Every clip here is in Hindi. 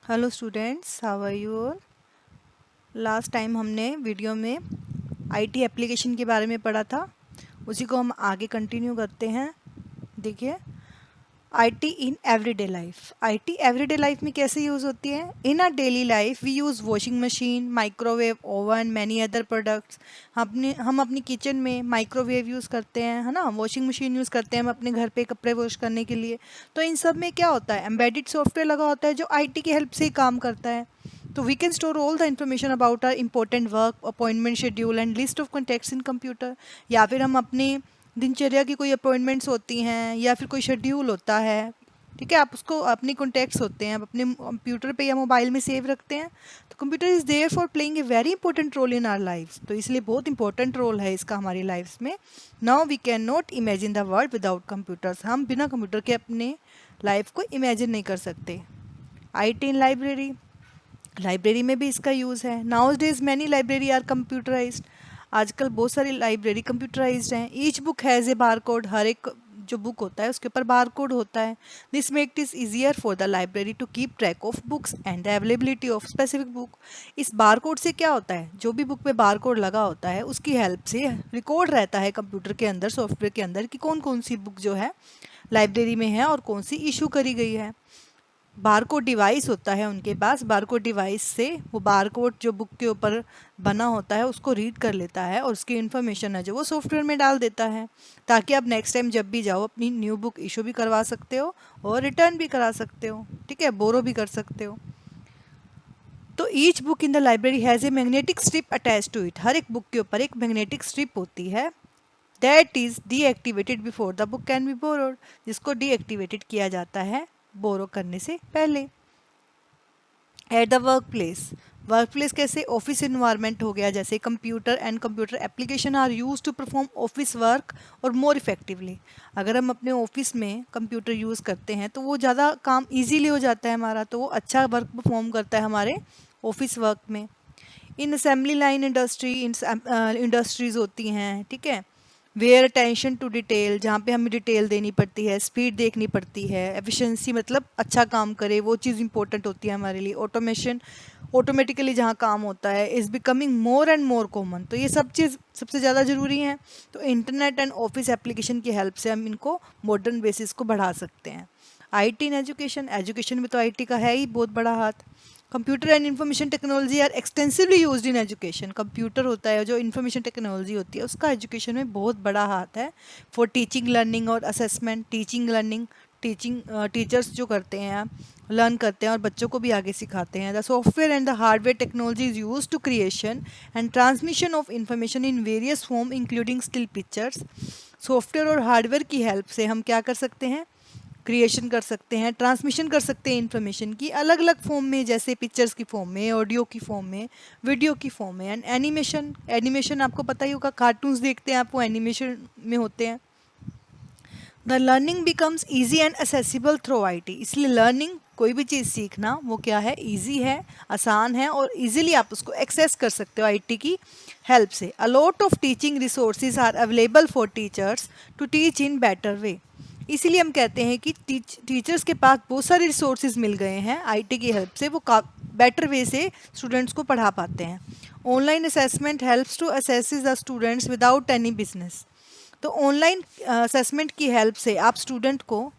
Hello students, how are you all. Last time हमने वीडियो में आईटी एप्लीकेशन के बारे में पढ़ा था, उसी को हम आगे कंटिन्यू करते हैं। देखिए, IT in everyday life. IT everyday life में कैसे यूज़ होती है? In our daily life we use washing machine, microwave oven, many other products. हम अपनी किचन में माइक्रोवेव यूज़ करते हैं, है ना। वॉशिंग मशीन यूज़ करते हैं हम अपने घर पे कपड़े वॉश करने के लिए। तो इन सब में क्या होता है? एम्बेडेड सॉफ्टवेयर लगा होता है जो आईटी की हेल्प से ही काम करता है। तो we can store all the information about our important work, appointment schedule and list of contacts in computer. या फिर हम अपनी दिनचर्या की कोई अपॉइंटमेंट्स होती हैं या फिर कोई शेड्यूल होता है, ठीक है, आप उसको अपनी कॉन्टैक्ट्स होते हैं आप अपने कंप्यूटर पे या मोबाइल में सेव रखते हैं। तो computer is there for playing a very important role in our lifes. तो इसलिए बहुत इंपॉर्टेंट रोल है इसका हमारी लाइफ्स में। Now we can not imagine the world without computers. हम बिना कंप्यूटर के अपने लाइफ को इमेजिन नहीं कर सकते। आईटी इन लाइब्रेरी, लाइब्रेरी में भी इसका यूज़ है। Nowadays many library are computerised. आजकल बहुत सारी लाइब्रेरी कंप्यूटराइज्ड हैं। Each book has a bar code. हर एक जो बुक होता है उसके ऊपर बार कोड होता है। This make it easier for the library to keep track of books and the availability of specific book. इस बार कोड से क्या होता है? जो भी बुक पे बार कोड लगा होता है उसकी हेल्प से रिकॉर्ड रहता है कंप्यूटर के अंदर, सॉफ्टवेयर के अंदर, कि कौन कौन सी बुक जो है लाइब्रेरी में है और कौन सी इशू करी गई है। बारकोड डिवाइस होता है उनके पास। बारकोड डिवाइस से वो बारकोड जो बुक के ऊपर बना होता है उसको रीड कर लेता है और उसकी इन्फॉर्मेशन है जो वो सॉफ्टवेयर में डाल देता है, ताकि आप नेक्स्ट टाइम जब भी जाओ अपनी न्यू बुक इशू भी करवा सकते हो और रिटर्न भी करा सकते हो, ठीक है, बोरो भी कर सकते हो। तो each book in the library has a magnetic strip attach to it. हर एक बुक के ऊपर एक मैग्नेटिक स्ट्रिप होती है that is deactivated before the book can be borrowed, जिसको डीएक्टिवेटेड किया जाता है बोरो करने से पहले। At the work place, work place कैसे? ऑफिस इन्वायरमेंट हो गया, जैसे computer and computer application are use to perform office work और मोर इफेक्टिवली। अगर हम अपने ऑफिस में कंप्यूटर यूज़ करते हैं तो वो ज़्यादा काम इजीली हो जाता है हमारा, तो वो अच्छा वर्क परफॉर्म करता है हमारे ऑफिस वर्क में। इन असेंबली लाइन इंडस्ट्री, इंडस्ट्रीज़ होती हैं, ठीक है, वेयर अटेंशन टू डिटेल, जहाँ पे हमें डिटेल देनी पड़ती है, स्पीड देखनी पड़ती है, एफिशिएंसी मतलब अच्छा काम करे, वो चीज़ इंपॉर्टेंट होती है हमारे लिए। ऑटोमेशन, ऑटोमेटिकली जहाँ काम होता है, is becoming more and more common. तो ये सब चीज़ सबसे ज़्यादा ज़रूरी है। तो इंटरनेट एंड ऑफिस एप्लीकेशन की हेल्प से हम इनको मॉडर्न बेसिस को बढ़ा सकते हैं। आईटी इन एजुकेशन, एजुकेशन में तो आईटी का है ही बहुत बड़ा हाथ। Computer and information technology are extensively used in education. Computer होता है जो इंफॉर्मेशन टेक्नोलॉजी होती है उसका एजुकेशन में बहुत बड़ा हाथ है। फॉर टीचिंग, लर्निंग और assessment. Teaching, learning, teaching teachers जो करते हैं लर्न करते हैं और बच्चों को भी आगे सिखाते हैं। The software and the hardware technology is use to creation and transmission of information in various form including still pictures. Software और हार्डवेयर की हेल्प से हम क्या कर सकते हैं? क्रिएशन कर सकते हैं, ट्रांसमिशन कर सकते हैं इन्फॉर्मेशन की अलग अलग फॉर्म में, जैसे पिक्चर्स की फॉर्म में, ऑडियो की फॉर्म में, वीडियो की फॉर्म में। एंड एनिमेशन, एनिमेशन आपको पता ही होगा, कार्टून्स देखते हैं आप, वो एनिमेशन में होते हैं। The learning becomes easy and accessible through IT. इसलिए लर्निंग, कोई भी चीज़ सीखना, वो क्या है? ईजी है, आसान है और ईजिली आप उसको एक्सेस कर सकते हो आईटी की हेल्प से। A lot of teaching resources are available for teachers to teach in better way. इसीलिए हम कहते हैं कि टीचर्स के पास बहुत सारे रिसोर्सेज मिल गए हैं आईटी की हेल्प से, वो बेटर वे से स्टूडेंट्स को पढ़ा पाते हैं। Online assessment helps to assess the students without any business. तो ऑनलाइन असेसमेंट की हेल्प से आप स्टूडेंट को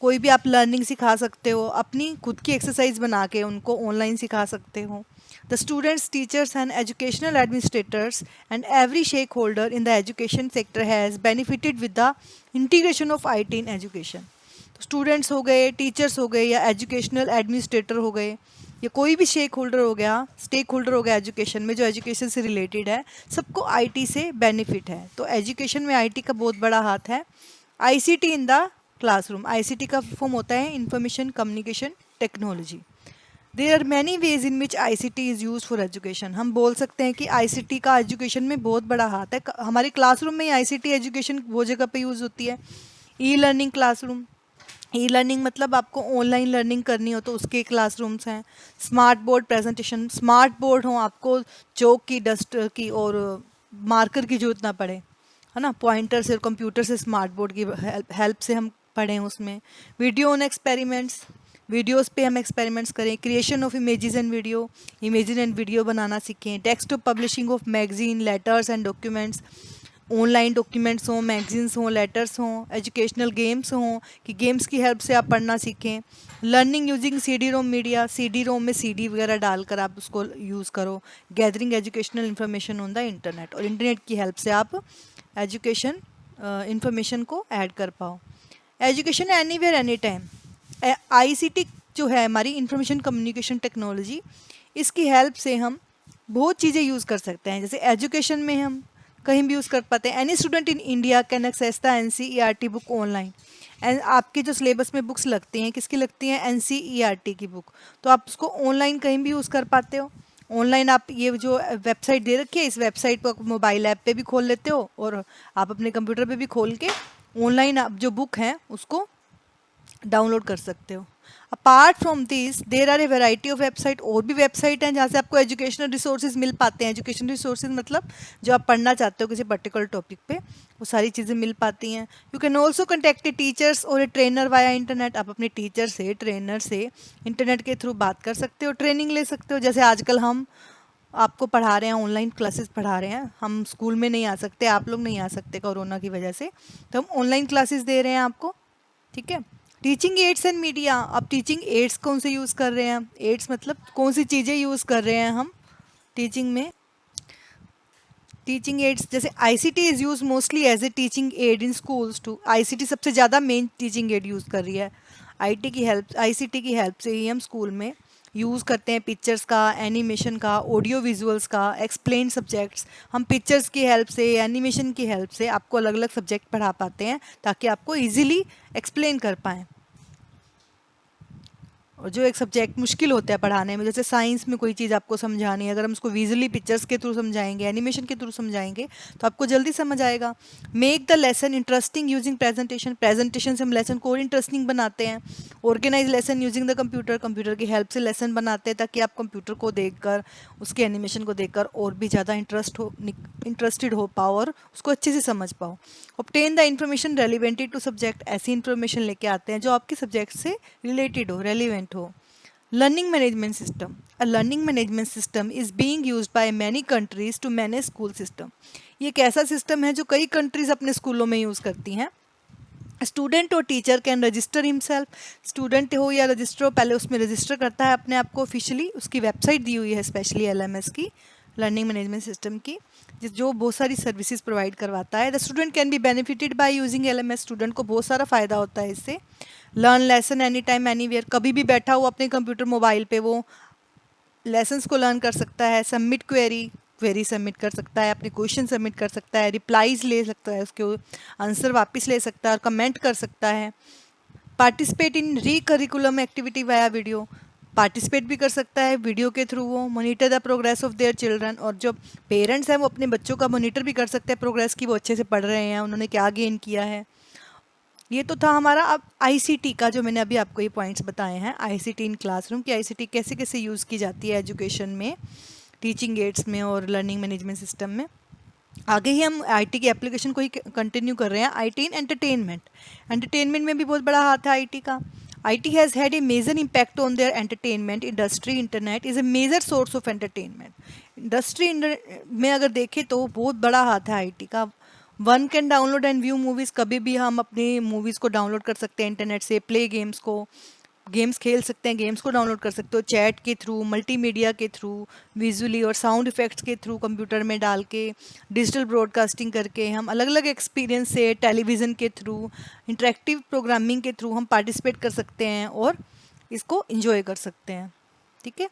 कोई भी आप लर्निंग सिखा सकते हो, अपनी खुद की एक्सरसाइज बना के उनको ऑनलाइन सिखा सकते हो। The students, teachers and educational administrators and every shake holder in the education sector has benefited with the integration of IT in education. तो स्टूडेंट्स हो गए, टीचर्स हो गए या एजुकेशनल एडमिनिस्ट्रेटर हो गए या कोई भी शेक होल्डर हो गया, स्टेक होल्डर हो गया एजुकेशन में, जो एजुकेशन से रिलेटेड है, सबको आईटी से बेनिफिट है। तो एजुकेशन में आईटी का बहुत बड़ा हाथ है। ICT in the classroom, ICT का फॉर्म होता है information communication technology. There are many ways in which ICT is use for education. हम बोल सकते हैं कि आईसीटी का एजुकेशन में बहुत बड़ा हाथ है। हमारे क्लासरूम में आईसीटी एजुकेशन वो जगह पे यूज़ होती है। E learning classroom, e learning मतलब आपको ऑनलाइन लर्निंग करनी हो तो उसके क्लासरूम्स हैं। Smart board presentation, smart board हो, आपको चौक की, डस्टर की और मार्कर की जरूरत ना पड़े, है ना, पॉइंटर से, कंप्यूटर से स्मार्ट बोर्ड की हेल्प से हम पढ़ें उसमें। वीडियो ऑन एक्सपेरिमेंट्स, वीडियोस पे हम एक्सपेरिमेंट्स करें, creation of images and video बनाना सीखें, text of publishing of magazine, letters and documents, online documents हों, मैगजीन्स हों, लेटर्स हों, एजुकेशनल गेम्स हों कि गेम्स की हेल्प से आप पढ़ना सीखें, learning using CD ROM media, CD ROM में सीडी वगैरह डालकर आप उसको यूज़ करो, gathering educational information on the internet, और इंटरनेट की हेल्प से आप एजुकेशन इंफॉर्मेशन को ऐड कर पाओ। Education anywhere any time, ICT जो है हमारी इंफॉर्मेशन कम्युनिकेशन टेक्नोलॉजी, इसकी हेल्प से हम बहुत चीज़ें यूज़ कर सकते हैं। जैसे एजुकेशन में हम कहीं भी यूज़ कर पाते हैं। Any student in India can access the NCERT book online. And आपके जो सिलेबस में बुक्स लगती हैं, किसकी लगती हैं? एनसीईआरटी की बुक, तो आप उसको ऑनलाइन कहीं भी यूज़ कर पाते हो। ऑनलाइन आप ये जो वेबसाइट दे रखी है, इस वेबसाइट पर मोबाइल ऐप पे भी खोल लेते हो और आप अपने कंप्यूटर पे भी खोल के ऑनलाइन आप जो बुक हैं उसको डाउनलोड कर सकते हो। Apart from this there are a variety of website, और भी वेबसाइट हैं जहाँ से आपको एजुकेशनल रिसोर्सेज मिल पाते हैं। एजुकेशनल रिसोर्सेज मतलब जो आप पढ़ना चाहते हो किसी पर्टिकुलर टॉपिक पे, वो सारी चीज़ें मिल पाती हैं। You can also contact a teachers और ए ट्रेनर वाया इंटरनेट, आप अपने टीचर से, ट्रेनर से इंटरनेट के थ्रू बात कर सकते हो, ट्रेनिंग ले सकते हो। जैसे आजकल हम आपको पढ़ा रहे हैं, ऑनलाइन क्लासेस पढ़ा रहे हैं, हम स्कूल में नहीं आ सकते, आप लोग नहीं आ सकते कोरोना की वजह से, तो हम ऑनलाइन क्लासेस दे रहे हैं आपको, ठीक है। टीचिंग एड्स एंड मीडिया, अब टीचिंग एड्स कौन से यूज़ कर रहे हैं? एड्स मतलब कौन सी चीज़ें यूज़ कर रहे हैं हम टीचिंग में? टीचिंग एड्स जैसे ICT is use mostly as a teaching aid in schools too, ICT सबसे ज़्यादा मेन टीचिंग एड यूज़ कर रही है। आईसीटी की हेल्प से ही हम स्कूल में यूज़ करते हैं पिक्चर्स का, एनिमेशन का, ऑडियो विजुअल्स का, एक्सप्लेन सब्जेक्ट्स। हम पिक्चर्स की हेल्प से, एनिमेशन की हेल्प से आपको अलग अलग सब्जेक्ट पढ़ा पाते हैं ताकि आपको ईजिली एक्सप्लेन कर पाएँ। और जो एक सब्जेक्ट मुश्किल होता है पढ़ाने में, जैसे साइंस में कोई चीज़ आपको समझानी है, अगर हम उसको विजुअली पिक्चर्स के थ्रू समझाएंगे, एनिमेशन के थ्रू समझाएंगे, तो आपको जल्दी समझ आएगा। Make the lesson interesting using presentation, presentation से हम लेसन को और इंटरेस्टिंग बनाते हैं। Organise lesson using the computer, computer की हेल्प से लेसन बनाते हैं ताकि आप कंप्यूटर को देखकर, उसके एनिमेशन को देखकर और भी ज़्यादा इंटरेस्टेड हो पाओ और उसको अच्छे से समझ पाओ। Obtain the information relevanted to subject, ऐसी इन्फॉर्मेशन लेके आते हैं जो आपके सब्जेक्ट से रिलेटेड हो, रेलिवेंट हो। Learning management system, a learning management system is being used by many countries to manage school system. ये एक ऐसा सिस्टम है जो कई कंट्रीज अपने स्कूलों में यूज़ करती हैं। स्टूडेंट और teacher can register himself, student हो या रजिस्टर हो, पहले उसमें रजिस्टर करता है अपने आप को ऑफिशियली, उसकी वेबसाइट दी हुई है स्पेशली एलएमएस की, लर्निंग मैनेजमेंट सिस्टम की, जो बहुत सारी सर्विसेज प्रोवाइड करवाता है। The student can be benefited by using LMS, student को बहुत सारा फ़ायदा होता है इससे। Learn lesson any time anywhere, कभी भी बैठा हो अपने कंप्यूटर मोबाइल पे वो लेसन्स को लर्न कर सकता है। सबमिट क्वेरी सबमिट कर सकता है, अपने क्वेश्चन सबमिट कर सकता है, रिप्लाईज ले सकता है, उसके आंसर वापस ले सकता है और कमेंट कर सकता है। पार्टिसिपेट इन री curriculum activity via video, participate भी कर सकता है वीडियो के थ्रू वो। Monitor the progress of their children, और जो पेरेंट्स हैं वो अपने बच्चों का मॉनिटर भी कर सकते हैं प्रोग्रेस की, वो अच्छे से पढ़ रहे हैं, उन्होंने क्या गेन किया है। ये तो था हमारा अब आईसीटी का, जो मैंने अभी आपको ये पॉइंट्स बताए हैं आईसीटी इन क्लासरूम की, आईसीटी कैसे कैसे यूज़ की जाती है एजुकेशन में, टीचिंग एड्स में और लर्निंग मैनेजमेंट सिस्टम में। आगे ही हम आईटी की एप्लीकेशन को ही कंटिन्यू कर रहे हैं। आईटी इन एंटरटेनमेंट, एंटरटेनमेंट में भी बहुत बड़ा हाथ है आईटी का। IT has had a major impact on their entertainment industry. Internet is a major source of entertainment. Industry में अगर देखें तो बहुत बड़ा हाथ है आईटी का। One can download and view movies, कभी भी हम अपनी मूवीज़ को डाउनलोड कर सकते हैं इंटरनेट से। प्ले गेम्स को, गेम्स खेल सकते हैं, गेम्स को डाउनलोड कर सकते हो चैट के थ्रू, मल्टीमीडिया के थ्रू, विजुअली और साउंड इफ़ेक्ट्स के थ्रू कंप्यूटर में डाल के, डिजिटल ब्रॉडकास्टिंग करके हम अलग अलग एक्सपीरियंस से, टेलीविज़न के थ्रू, इंटरेक्टिव प्रोग्रामिंग के थ्रू हम पार्टिसिपेट कर सकते हैं और इसको इंजॉय कर सकते हैं, ठीक है।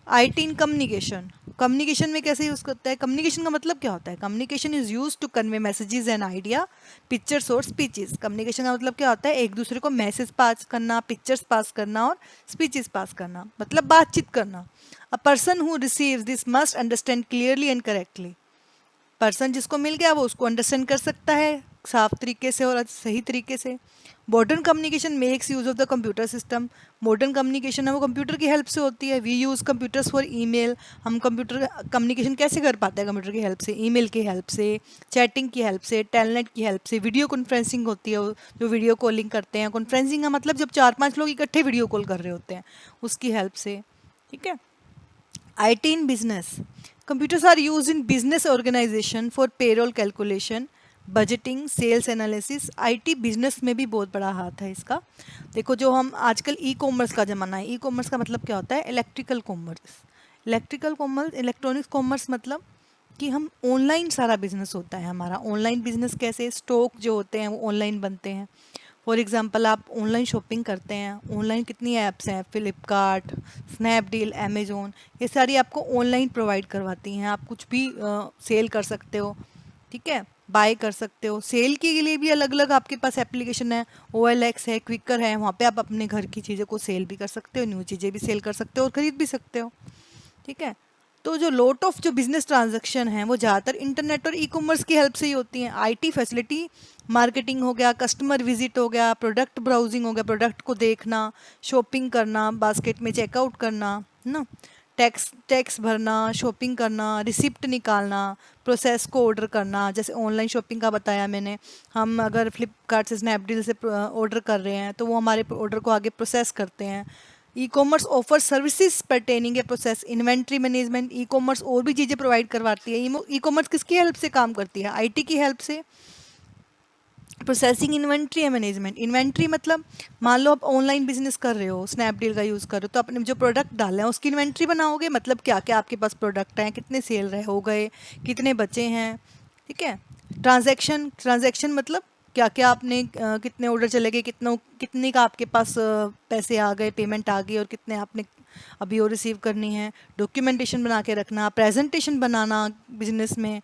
आईटी इन कम्युनिकेशन, कम्युनिकेशन में कैसे यूज़ करता है? कम्युनिकेशन का मतलब क्या होता है? Communication is use to convey messages and idea, pictures और स्पीचेस। कम्युनिकेशन का मतलब क्या होता है? एक दूसरे को मैसेज पास करना, पिक्चर्स पास करना और स्पीचेस पास करना, मतलब बातचीत करना। A person who receives this must understand clearly and correctly, person जिसको मिल गया वो उसको अंडरस्टैंड कर सकता है साफ तरीके से और सही तरीके से। Modern communication makes use of the computer system. Modern communication है वो कंप्यूटर की हेल्प से होती है। We use computers for email. हम कंप्यूटर कम्युनिकेशन कैसे कर पाते हैं कंप्यूटर की हेल्प से? ईमेल की हेल्प से, चैटिंग की हेल्प से, टेलनेट की हेल्प से। वीडियो कॉन्फ्रेंसिंग होती है, जो वीडियो कॉलिंग करते हैं। कॉन्फ्रेंसिंग का मतलब जब 4-5 लोग इकट्ठे वीडियो कॉल कर रहे होते हैं, उसकी हेल्प से। ठीक है। IT in business. Computers are used in business organization for payroll calculation, budgeting, sales analysis. IT business में भी बहुत बड़ा हाथ है इसका। देखो जो हम आजकल ई कॉमर्स का ज़माना है, ई कॉमर्स का मतलब क्या होता है? Electrical commerce. Electrical commerce, electronics commerce मतलब कि हम ऑनलाइन सारा बिजनेस होता है हमारा। ऑनलाइन बिजनेस कैसे? स्टॉक जो होते हैं वो ऑनलाइन बनते हैं। फॉर एग्जांपल आप ऑनलाइन शॉपिंग करते हैं, ऑनलाइन कितनी ऐप्स हैं, फ्लिपकार्ट, स्नैपडील, अमेज़ोन, ये सारी आपको ऑनलाइन प्रोवाइड करवाती हैं। आप कुछ भी सेल कर सकते हो, ठीक है, बाय कर सकते हो। सेल के लिए भी अलग अलग आपके पास एप्लीकेशन है, OLX है, क्विकर है, वहाँ पे आप अपने घर की चीज़ों को सेल भी कर सकते हो, न्यू चीज़ें भी सेल कर सकते हो और ख़रीद भी सकते हो। ठीक है। तो जो लॉट ऑफ जो बिजनेस ट्रांजैक्शन हैं वो ज़्यादातर इंटरनेट और ई कॉमर्स की हेल्प से ही होती हैं। IT फैसिलिटी, मार्केटिंग हो गया, कस्टमर विजिट हो गया, प्रोडक्ट ब्राउजिंग हो गया, प्रोडक्ट को देखना, शॉपिंग करना, बास्केट में चेकआउट करना, है ना, टैक्स टैक्स भरना, शॉपिंग करना, रिसिप्ट निकालना, प्रोसेस को ऑर्डर करना। जैसे ऑनलाइन शॉपिंग का बताया मैंने, हम अगर फ्लिपकार्ट से, स्नैपडील से ऑर्डर कर रहे हैं तो वो हमारे ऑर्डर को आगे प्रोसेस करते हैं। E commerce offer services pertaining a process, inventory management. E commerce और भी चीज़ें प्रोवाइड करवाती है। ई कॉमर्स किसकी हेल्प से काम करती है? IT की हेल्प से। प्रोसेसिंग इन्वेंट्री है मैनेजमेंट। इन्वेंट्री मतलब मान लो आप ऑनलाइन बिजनेस कर रहे हो, स्नैपडील का यूज़ कर रहे हो, तो अपने जो प्रोडक्ट डाले हैं उसकी इन्वेंट्री बनाओगे। मतलब क्या क्या आपके पास प्रोडक्ट हैं, कितने सेल रहे हो गए, कितने बचे हैं। ठीक है। ट्रांजैक्शन, ट्रांजैक्शन मतलब क्या क्या आपने कितने ऑर्डर चले गए, कितने का आपके पास पैसे आ गए, पेमेंट आ गई, और कितने आपने अभी और रिसीव करनी है। डॉक्यूमेंटेशन बना के रखना, प्रेजेंटेशन बनाना बिजनेस में,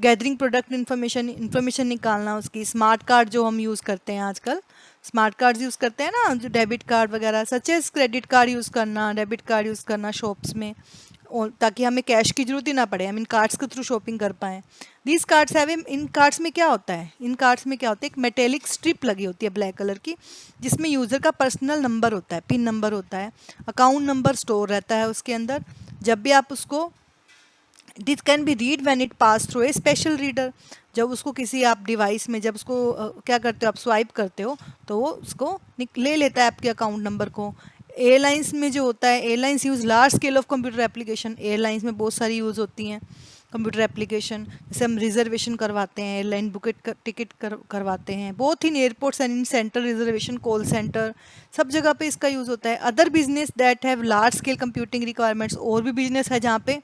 गैदरिंग प्रोडक्ट इन्फॉर्मेशन निकालना उसकी। स्मार्ट कार्ड जो हम यूज़ करते हैं आजकल, स्मार्ट कार्ड यूज़ करते हैं ना, जो डेबिट कार्ड वगैरह, such as credit card use करना, डेबिट कार्ड यूज़ करना शॉप्स में, और ताकि हमें कैश की जरूरत ही ना पड़े, हम इन कार्ड्स के थ्रू शॉपिंग कर पाएँ। These cards have, in cards में क्या होता है? इन कार्ड्स में क्या होता है? एक मेटेलिक स्ट्रिप लगी होती है ब्लैक कलर की, जिसमें यूज़र का पर्सनल नंबर होता है, पिन नंबर होता है, अकाउंट नंबर स्टोर रहता है उसके अंदर। जब भी आप उसको, this can be read when it pass through a special reader. जब उसको किसी आप डिवाइस में, जब उसको क्या करते हो आप, स्वाइप करते हो, तो वो उसको ले लेता है आपके अकाउंट नंबर को। एयरलाइंस में जो होता है, airlines use large scale of computer application. Airlines में बहुत सारी यूज़ होती हैं कंप्यूटर एप्लीकेशन। जैसे हम रिजर्वेशन करवाते हैं, एयरलाइन टिकट करवाते हैं, बहुत ही airports and in centre reservation, call centre, सब जगह पे इसका यूज़ होता है। Other business that have large scale computing requirements, और भी बिजनेस है जहाँ पे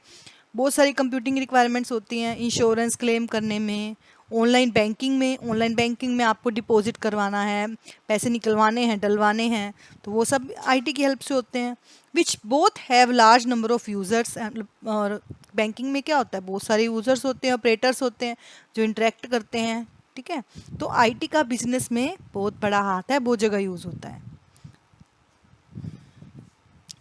बहुत सारी कंप्यूटिंग रिक्वायरमेंट्स होती हैं। इंश्योरेंस क्लेम करने में, ऑनलाइन बैंकिंग में, ऑनलाइन बैंकिंग में आपको डिपॉजिट करवाना है, पैसे निकलवाने हैं, डलवाने हैं, तो वो सब IT की हेल्प से होते हैं। Which both have large number of users. और बैंकिंग में क्या होता है, बहुत सारे यूज़र्स होते हैं, ऑपरेटर्स होते हैं जो इंटरेक्ट करते हैं। ठीक है। तो IT का बिजनेस में बहुत बड़ा हाथ है, बहुत जगह यूज़ होता है।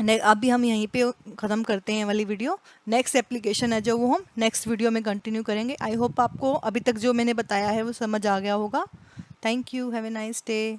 अभी हम यहीं पे ख़त्म करते हैं वाली वीडियो। नेक्स्ट एप्लीकेशन है जो वो हम नेक्स्ट वीडियो में कंटिन्यू करेंगे। आई होप आपको अभी तक जो मैंने बताया है वो समझ आ गया होगा। Thank you, have a nice day.